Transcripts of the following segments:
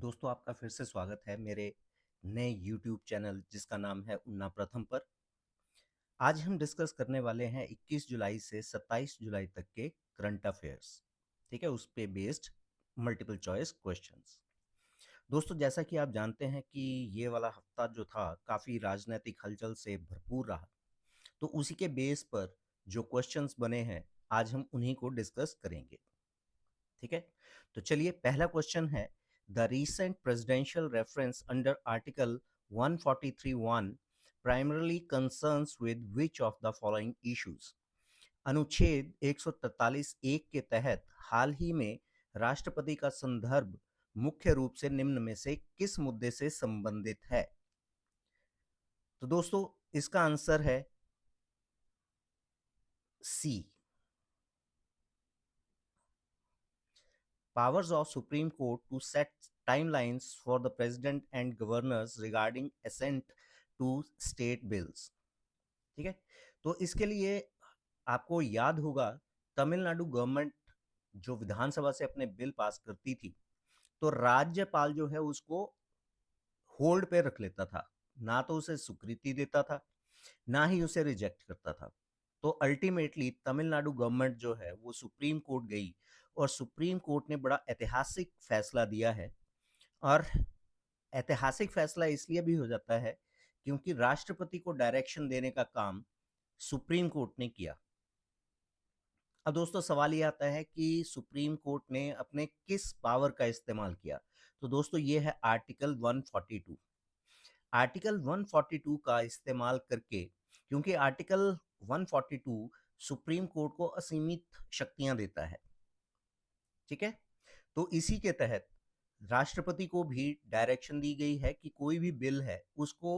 दोस्तों आपका फिर से स्वागत है मेरे नए YouTube चैनल जिसका नाम है उन्ना प्रथम पर। आज हम डिस्कस करने वाले हैं 21 जुलाई से 27 जुलाई तक के करंट अफेयर्स। ठीक है, उस पे बेस्ड मल्टीपल चॉइस क्वेश्चंस। दोस्तों जैसा कि आप जानते हैं कि ये वाला हफ्ता जो था काफ़ी राजनीतिक हलचल से भरपूर रहा, तो उसी के बेस पर जो क्वेश्चंस बने हैं आज हम उन्हीं को डिस्कस करेंगे। ठीक है, तो चलिए पहला क्वेश्चन है the recent presidential reference under article 143(1) primarily concerns with which of the following issues. अनुच्छेद 143(1) के तहत हाल ही में राष्ट्रपति का संदर्भ मुख्य रूप से निम्न में से किस मुद्दे से संबंधित है? तो दोस्तों इसका आंसर है सी, powers of Supreme Court to set timelines for the President and Governors regarding assent to state bills। ठीक है, तो इसके लिए आपको याद होगा तमिलनाडु गवर्नमेंट जो विधानसभा से अपने बिल पास करती थी, तो राज्यपाल जो है उसको होल्ड पे रख लेता था, ना तो उसे स्वीकृति देता था ना ही उसे रिजेक्ट करता था। तो अल्टीमेटली तमिलनाडु गवर्नमेंट जो है वो सुप्रीम कोर्ट गई और सुप्रीम कोर्ट ने बड़ा ऐतिहासिक फैसला दिया है। और ऐतिहासिक फैसला इसलिए भी हो जाता है क्योंकि राष्ट्रपति को डायरेक्शन देने का काम सुप्रीम कोर्ट ने किया। अब दोस्तों सवाल ये आता है कि सुप्रीम कोर्ट ने अपने किस पावर का इस्तेमाल किया। तो दोस्तों ये है आर्टिकल 142। आर्टिकल 142 का इस्तेमाल करके, क्योंकि आर्टिकल 142 सुप्रीम कोर्ट को असीमित शक्तियां देता है। ठीक है, तो इसी के तहत राष्ट्रपति को भी डायरेक्शन दी गई है कि कोई भी बिल है उसको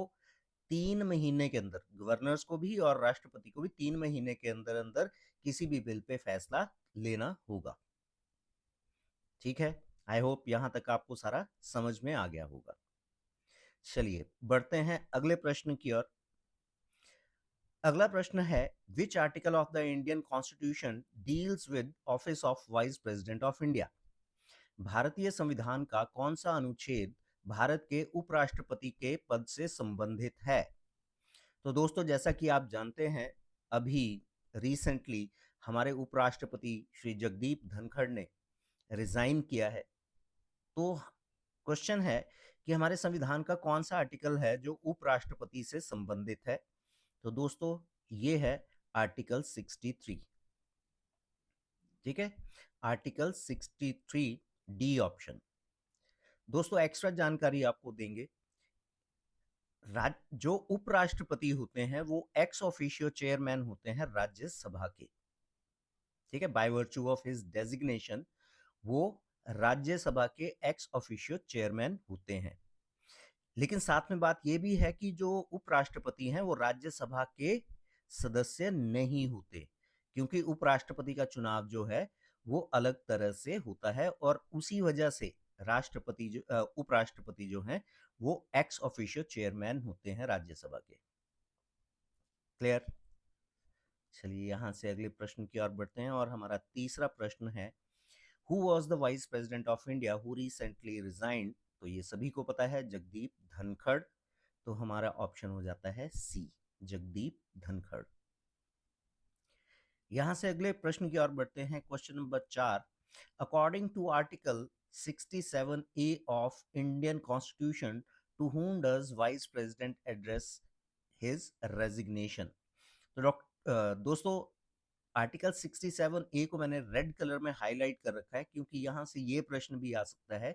3 महीने के अंदर, गवर्नर्स को भी और राष्ट्रपति को भी 3 महीने के अंदर अंदर किसी भी बिल पे फैसला लेना होगा। ठीक है, आई होप यहां तक आपको सारा समझ में आ गया होगा। चलिए बढ़ते हैं अगले प्रश्न की ओर। अगला प्रश्न है which article of the Indian constitution deals with office of vice president of India. भारतीय संविधान का कौन सा अनुच्छेद भारत के उपराष्ट्रपति के पद से संबंधित है? तो दोस्तों जैसा कि आप जानते हैं अभी रिसेंटली हमारे उपराष्ट्रपति श्री जगदीप धनखड़ ने रिजाइन किया है। तो क्वेश्चन है कि हमारे संविधान का कौन सा आर्टिकल है जो उपराष्ट्रपति से संबंधित है? तो दोस्तों ये है आर्टिकल 63। ठीक है, आर्टिकल 63 डी ऑप्शन। दोस्तों एक्स्ट्रा जानकारी आपको देंगे, जो उपराष्ट्रपति होते हैं वो एक्स ऑफिशियो चेयरमैन होते हैं राज्यसभा के। ठीक है, by virtue of his designation वो राज्यसभा के एक्स ऑफिशियो चेयरमैन होते हैं। लेकिन साथ में बात यह भी है कि जो उपराष्ट्रपति हैं वो राज्यसभा के सदस्य नहीं होते, क्योंकि उपराष्ट्रपति का चुनाव जो है वो अलग तरह से होता है और उसी वजह से राष्ट्रपति जो उपराष्ट्रपति जो हैं वो एक्स ऑफिशियो चेयरमैन होते हैं राज्यसभा के। क्लियर? चलिए यहां से अगले प्रश्न की ओर बढ़ते हैं और हमारा तीसरा प्रश्न है who was the vice president of India who recently resigned. तो ये सभी को पता है, जगदीप धनखड़। तो हमारा ऑप्शन हो जाता है सी, जगदीप धनखड़। यहां से अगले प्रश्न की ओर बढ़ते हैं, question number 4। According to article 67A of Indian constitution to whom does vice president address his resignation. तो दोस्तों आर्टिकल 67A को मैंने रेड कलर में हाईलाइट कर रखा है क्योंकि यहां से ये प्रश्न भी आ सकता है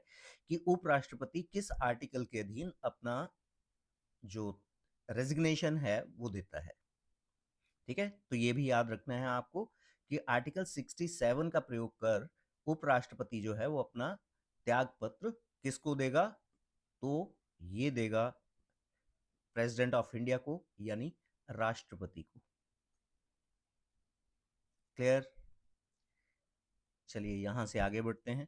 कि उपराष्ट्रपति किस आर्टिकल के अधीन अपना जो रेजिग्नेशन है वो देता है। ठीक है, तो ये भी याद रखना है आपको कि आर्टिकल 67 का प्रयोग कर उपराष्ट्रपति जो है वो अपना त्याग पत्र किसको देगा? तो ये देगा प्रेसिडेंट ऑफ इंडिया को, यानी राष्ट्रपति को। क्लियर? चलिए यहां से आगे बढ़ते हैं।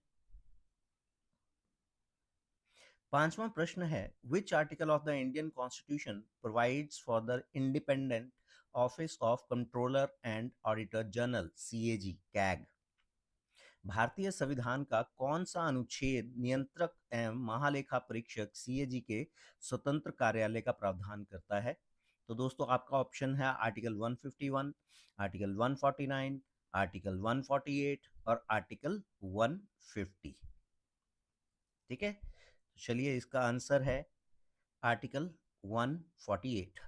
पांचवा प्रश्न है which article of the Indian constitution provides for the independent office of controller and auditor general, CAG, CAG. भारतीय संविधान का कौन सा अनुच्छेद नियंत्रक एवं महालेखा परीक्षक सीएजी के स्वतंत्र कार्यालय का प्रावधान करता है? तो दोस्तों आपका ऑप्शन है आर्टिकल 151, आर्टिकल 149, आर्टिकल 148 और आर्टिकल 150। ठीक है, चलिए इसका आंसर है आर्टिकल 148।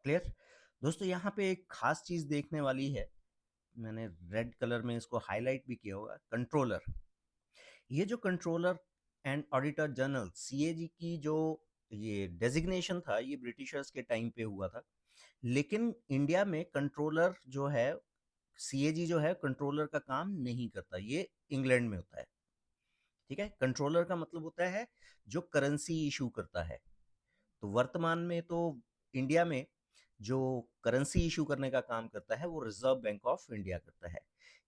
क्लियर? दोस्तों यहाँ पे एक खास चीज देखने वाली है, मैंने रेड कलर में इसको हाईलाइट भी किया होगा, कंट्रोलर। ये जो controller and auditor general CAG की जो ये डेजिग्नेशन था, ये ब्रिटिशर्स के टाइम पे हुआ था, लेकिन इंडिया में कंट्रोलर जो है, सीएजी जो है, कंट्रोलर का काम नहीं करता, ये इंग्लैंड में होता है। ठीक है, कंट्रोलर का मतलब होता है जो करेंसी इशू करता है। तो वर्तमान में तो इंडिया में जो करेंसी इशू करने का काम करता है वो रिजर्व बैंक ऑफ इंडिया करता है।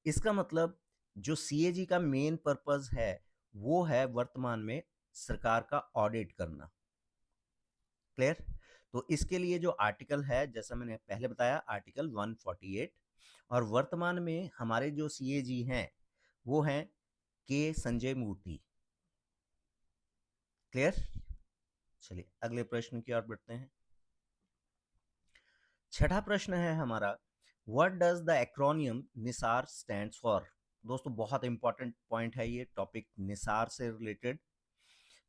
इसका मतलब जो सीएजी का मेन पर्पस है वो है वर्तमान में सरकार का ऑडिट करना। क्लियर? तो इसके लिए जो आर्टिकल है, जैसा मैंने पहले बताया, आर्टिकल 148, और वर्तमान में हमारे जो सीएजी हैं वो हैं के संजय मूर्ति। क्लियर? चलिए अगले प्रश्न की ओर बढ़ते हैं। छठा प्रश्न है हमारा, what does the acromion Nisar stands for? दोस्तों बहुत इंपॉर्टेंट पॉइंट है ये टॉपिक, निसार से रिलेटेड।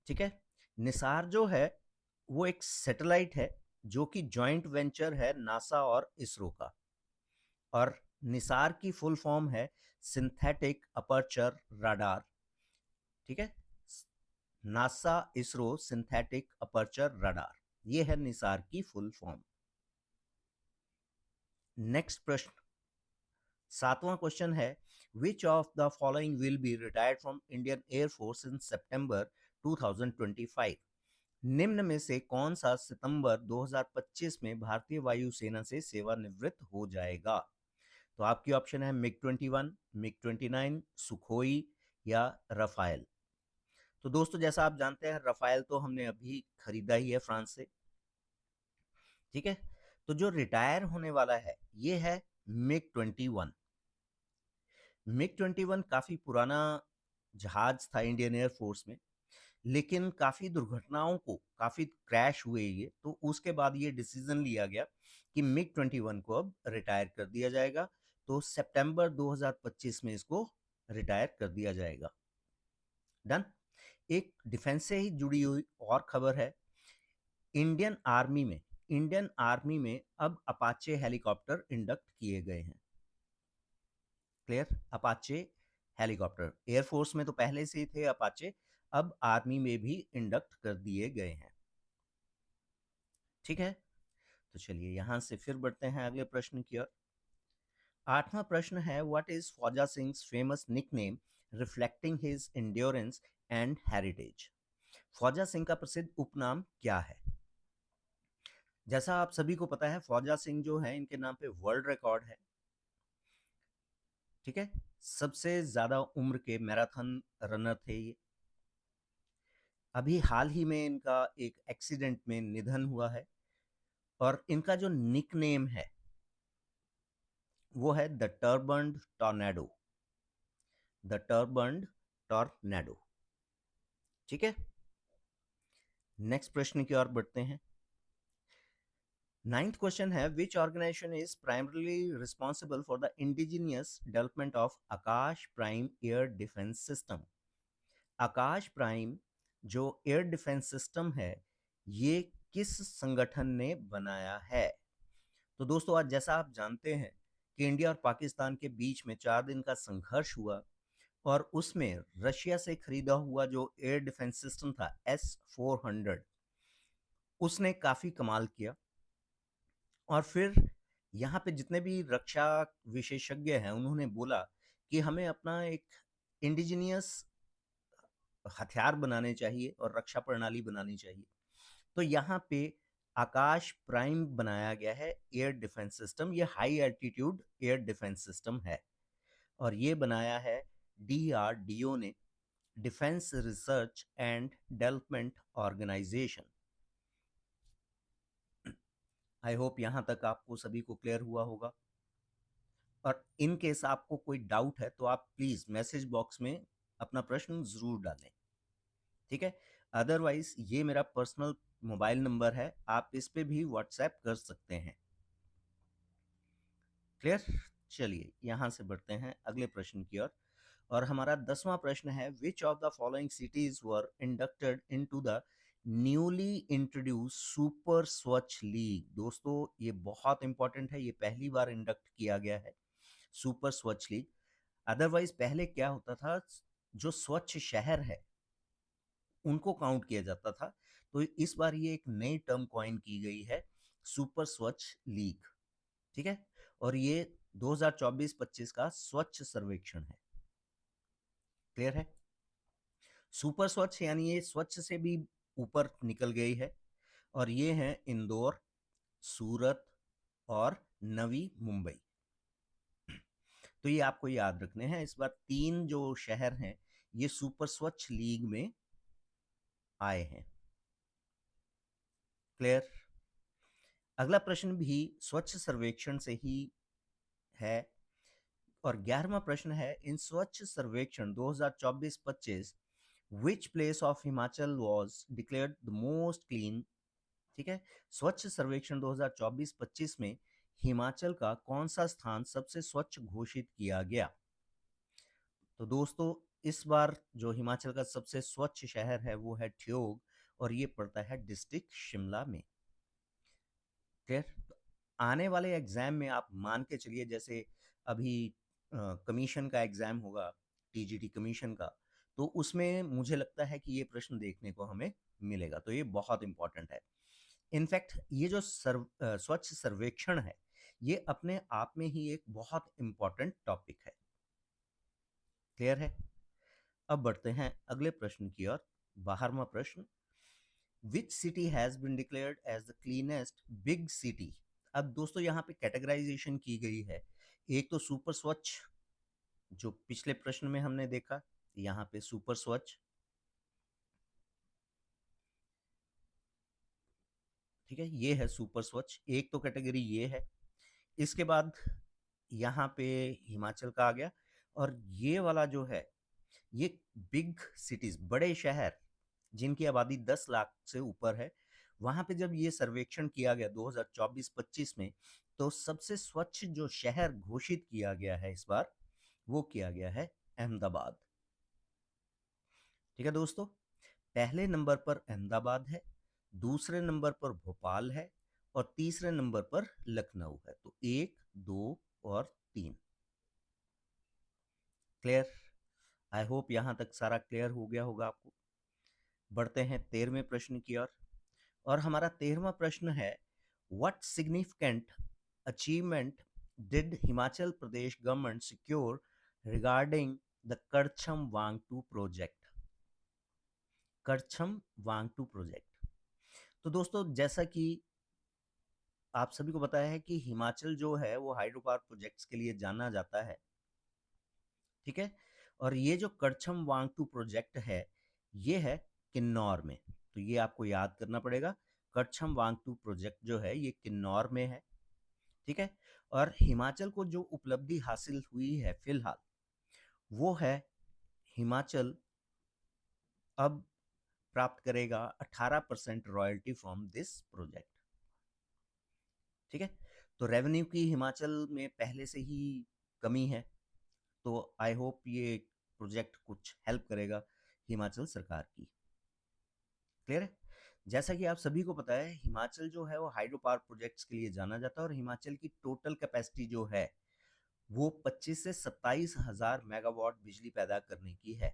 ठीक है, निसार जो है वो एक सैटेलाइट है जो कि जॉइंट वेंचर है नासा और इसरो का, और निसार की फुल फॉर्म है सिंथेटिक अपर्चर राडार। ठीक है, NASA ISRO synthetic aperture radar, ये है निसार की फुल फॉर्म। नेक्स्ट प्रश्न, सातवां क्वेश्चन है, which of the following will be retired from Indian air force in September 2025? निम्न में से कौन सा सितंबर 2025 में भारतीय वायुसेना से सेवानिवृत्त हो जाएगा? तो आपकी ऑप्शन है मिग 21, मिग 29, सुखोई या रफाल। तो दोस्तों जैसा आप जानते हैं, रफाल तो हमने अभी खरीदा ही है फ्रांस से। ठीक है, तो जो रिटायर होने वाला है ये है मिग 21। मिग 21 काफी पुराना जहाज था इंडियन एयरफोर्स में, लेकिन काफी दुर्घटनाओं को, काफी क्रैश हुए ये, तो उसके बाद ये डिसीजन लिया गया कि मिग 21 को अब रिटायर कर दिया जाएगा। तो सितंबर 2025 में इसको रिटायर कर दिया जाएगा। डन। एक डिफेंस से ही जुड़ी हुई और खबर है, इंडियन आर्मी में, इंडियन आर्मी में अब अपाचे हेलीकॉप्टर इंडक्ट किए गए हैं। क्लियर? अपाचे हेलीकॉप्टर, एयरफोर्स में तो पहले से ही थे अपाचे, अब आर्मी में भी इंडक्ट कर दिए गए हैं। ठीक है, तो चलिए यहां से फिर बढ़ते हैं अगले प्रश्न की ओर। आठवां प्रश्न है, व्हाट इज फौजा Singh famous nickname reflecting his endurance and heritage? फौजा सिंह का प्रसिद्ध उपनाम क्या है? जैसा आप सभी को पता है, फौजा सिंह जो है इनके नाम पे वर्ल्ड रिकॉर्ड है। ठीक है, सबसे ज्यादा उम्र के मैराथन रनर थे ये। अभी हाल ही में इनका एक एक्सीडेंट में निधन हुआ है, और इनका जो निकनेम है वो है द टर्बन्ड टॉर्नेडो, द टर्बन्ड टॉर्नेडो। ठीक है, नेक्स्ट प्रश्न की ओर बढ़ते हैं। नाइन्थ क्वेश्चन है, which organisation is primarily responsible for the indigenous development of Akash prime air defence system? Akash prime जो एयर डिफेंस सिस्टम है ये किस संगठन ने बनाया है? तो दोस्तों आज जैसा आप जानते हैं कि इंडिया और पाकिस्तान के बीच में 4 दिन का संघर्ष हुआ, और उसमें रशिया से खरीदा हुआ जो एयर डिफेंस सिस्टम था S-400, उसने काफी कमाल किया। और फिर यहाँ पे जितने भी रक्षा विशेषज्ञ हैं उन्होंने बोला कि हमें अपना एक इंडिजिनियस हथियार बनाने चाहिए और रक्षा प्रणाली बनानी चाहिए। तो यहाँ पे आकाश प्राइम बनाया गया है एयर डिफेंस सिस्टम, ये high altitude air defence system है, और ये बनाया है DRDO ने, defence research and development organisation. I hope यहाँ तक आपको सभी को क्लियर हुआ होगा। और इन केस आपको कोई डाउट है तो आप प्लीज मैसेज बॉक्स में अपना प्रश्न जरूर डालें, ठीक है। अदरवाइज ये मेरा पर्सनल मोबाइल नंबर है, आप इस पे भी व्हाट्सएप कर सकते हैं। क्लियर? चलिए यहाँ से बढ़ते हैं अगले प्रश्न की ओर। और हमारा 10वां प्रश्न है, which of the following cities were inducted into the newly introduce super स्वच्छ लीग। दोस्तों ये बहुत इंपॉर्टेंट है, ये पहली बार इंडक्ट किया गया है सुपर स्वच्छ लीग। अदरवाइज पहले क्या होता था, जो स्वच्छ शहर है उनको काउंट किया जाता था। तो इस बार ये एक नई टर्म कॉइन की गई है, सुपर स्वच्छ लीग, ठीक है। और ये 2024-25 का स्वच्छ सर्वेक्षण है। क्लियर है? सुपर स्वच्छ यानी ये स्वच्छ से भी ऊपर निकल गई है। और ये है इंदौर, सूरत और नवी मुंबई। तो ये आपको याद रखने हैं, इस बार 3 जो शहर हैं ये सुपर स्वच्छ लीग में आए हैं। क्लियर? अगला प्रश्न भी स्वच्छ सर्वेक्षण से ही है। और 11वां प्रश्न है, इन स्वच्छ सर्वेक्षण 2024-25 which place of Himachal was declared the most clean. ठीक है, स्वच्छ सर्वेक्षण 2024-25 में हिमाचल का कौन सा स्थान सबसे स्वच्छ घोषित किया गया। तो दोस्तों इस बार जो हिमाचल का सबसे स्वच्छ शहर है वो है ठियोग, और ये पड़ता है डिस्ट्रिक्ट शिमला में। क्लियर? आने वाले एग्जाम में आप मान के चलिए, जैसे अभी कमीशन का एग्जाम होगा, टीजीटी कमीशन का, तो उसमें मुझे लगता है कि ये प्रश्न देखने को हमें मिलेगा, तो ये बहुत इंपॉर्टेंट है। इनफैक्ट ये जो स्वच्छ सर्वेक्षण है ये अपने आप में ही एक बहुत इंपॉर्टेंट टॉपिक है। क्लियर है? अब बढ़ते हैं अगले प्रश्न की ओर। 12वां प्रश्न, which city has been declared as the cleanest big city. अब दोस्तों यहाँ पे कैटेगराइजेशन की गई है, एक तो सुपर स्वच्छ जो पिछले प्रश्न में हमने देखा, यहाँ पे सुपर स्वच्छ, ठीक है, ये है सुपर स्वच्छ, एक तो कैटेगरी ये है। इसके बाद यहाँ पे हिमाचल का आ गया, और ये वाला जो है ये बिग सिटीज, बड़े शहर जिनकी आबादी 10 लाख से ऊपर है, वहां पे जब ये सर्वेक्षण किया गया 2024-25 में, तो सबसे स्वच्छ जो शहर घोषित किया गया है इस बार, वो किया गया है अहमदाबाद। ठीक है दोस्तों, पहले नंबर पर अहमदाबाद है, दूसरे नंबर पर भोपाल है, और तीसरे नंबर पर लखनऊ है। तो 1, 2 और 3। क्लियर? आई होप यहां तक सारा क्लियर हो गया होगा आपको। बढ़ते हैं 13वें प्रश्न की ओर। और हमारा 13वां प्रश्न है, what significant achievement did Himachal Pradesh government secure regarding the Karcham Wangtoo project. Karcham Wangtoo project, तो दोस्तों जैसा कि आप सभी को पता है कि हिमाचल जो है वो हाइड्रो पावर प्रोजेक्ट्स के लिए जाना जाता है, ठीक है। और ये जो करछम वांगटू प्रोजेक्ट है ये है किन्नौर में, तो ये आपको याद करना पड़ेगा। करछम वांगटू प्रोजेक्ट जो है ये किन्नौर में है, ठीक है। और हिमाचल को जो उपलब्धि हासिल हुई है फिलहाल, वो है हिमाचल अब प्राप्त करेगा 18% रॉयल्टी फ्रॉम दिस प्रोजेक्ट। ठीक है, तो रेवेन्यू की हिमाचल में पहले से ही कमी है, तो आई होप ये प्रोजेक्ट कुछ हेल्प करेगा हिमाचल सरकार की। क्लियर है? जैसा कि आप सभी को पता है, हिमाचल जो है वो हाइड्रो पावर प्रोजेक्ट्स के लिए जाना जाता है, और हिमाचल की टोटल कैपेसिटी जो है वो 25 से 27 हजार मेगावाट बिजली पैदा करने की है।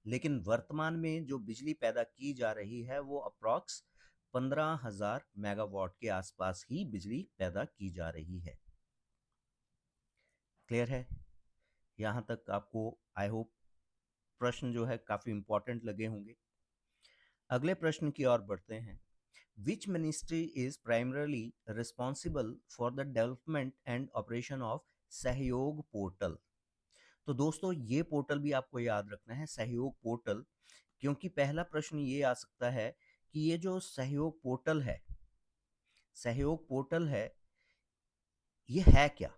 लेकिन वर्तमान में जो बिजली पैदा की जा रही है वो अप्रॉक्स 15,000 मेगावाट के आसपास ही बिजली पैदा की जा रही है। क्लियर है? यहाँ तक आपको आई होप प्रश्न जो है काफी इंपॉर्टेंट लगे होंगे। अगले प्रश्न की ओर बढ़ते हैं। Which ministry is primarily responsible for the development and operation of सहयोग पोर्टल। तो दोस्तों ये पोर्टल भी आपको याद रखना है, सहयोग पोर्टल, क्योंकि पहला प्रश्न ये आ सकता है कि ये जो सहयोग पोर्टल है ये है क्या।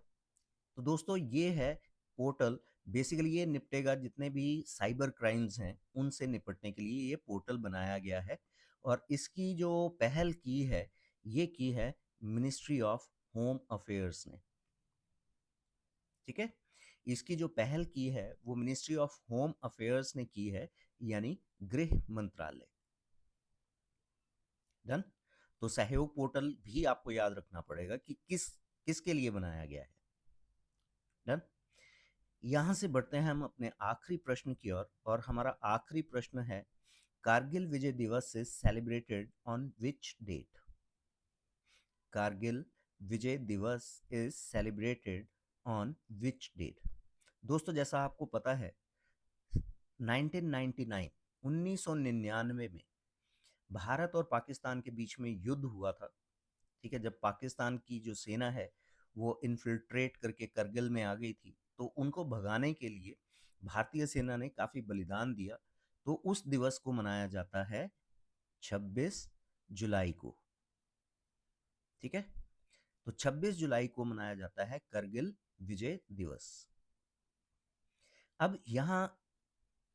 तो दोस्तों ये है पोर्टल, बेसिकली ये निपटेगा जितने भी साइबर क्राइम्स हैं उनसे निपटने के लिए ये पोर्टल बनाया गया है। और इसकी जो पहल की है, ये की है मिनिस्ट्री ऑफ होम अफेयर्स ने। ठीक है, इसकी जो पहल की है वो मिनिस्ट्री ऑफ होम अफेयर्स ने की है, यानी गृह मंत्रालय। डन। तो सहयोग पोर्टल भी आपको याद रखना पड़ेगा कि किसके लिए बनाया गया है। डन। यहां से बढ़ते हैं हम अपने आखिरी प्रश्न की ओर, और हमारा आखिरी प्रश्न है, Kargil Vijay Diwas is celebrated on which date? Kargil Vijay Diwas is celebrated on which date? दोस्तों जैसा आपको पता है, 1999 1999 में भारत और पाकिस्तान के बीच में युद्ध हुआ था। ठीक है, जब पाकिस्तान की जो सेना है वो इन्फिल्ट्रेट करके करगिल में आ गई थी, तो उनको भगाने के लिए भारतीय सेना ने काफी बलिदान दिया। तो उस दिवस को मनाया जाता है 26 जुलाई को। ठीक है, तो 26 जुलाई को मनाया जाता है करगिल विजय दिवस। अब यहाँ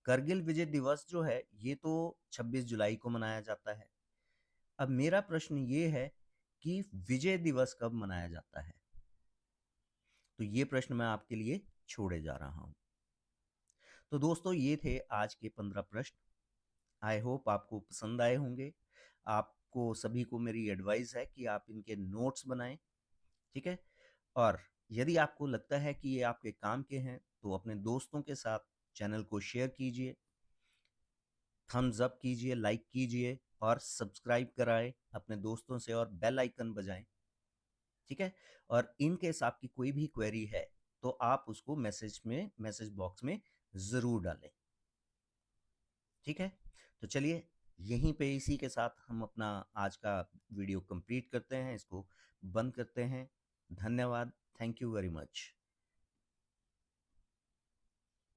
करगिल विजय दिवस जो है ये तो 26 जुलाई को मनाया जाता है। अब मेरा प्रश्न ये है कि विजय दिवस कब मनाया जाता है? तो ये प्रश्न मैं आपके लिए छोड़े जा रहा हूं। तो दोस्तों ये थे आज के 15 प्रश्न। आई होप आपको पसंद आए होंगे। आपको सभी को मेरी एडवाइस है कि आप इनके नोट्स बनाएं। ठीक है, और यदि आपको लगता है कि ये आपके काम के हैं तो अपने दोस्तों के साथ चैनल को शेयर कीजिए, थम्स अप कीजिए, लाइक कीजिए और सब्सक्राइब कराएं अपने दोस्तों से, और बेल आइकन बजाएं। ठीक है, और इन केस आपकी कोई भी क्वेरी है तो आप उसको मैसेज बॉक्स में ज़रूर डालें। ठीक है, तो चलिए यहीं पे इसी के साथ हम अपना आज का वीडियो कंप्लीट करते हैं, इसको बंद करते हैं। धन्यवाद। Thank you very much.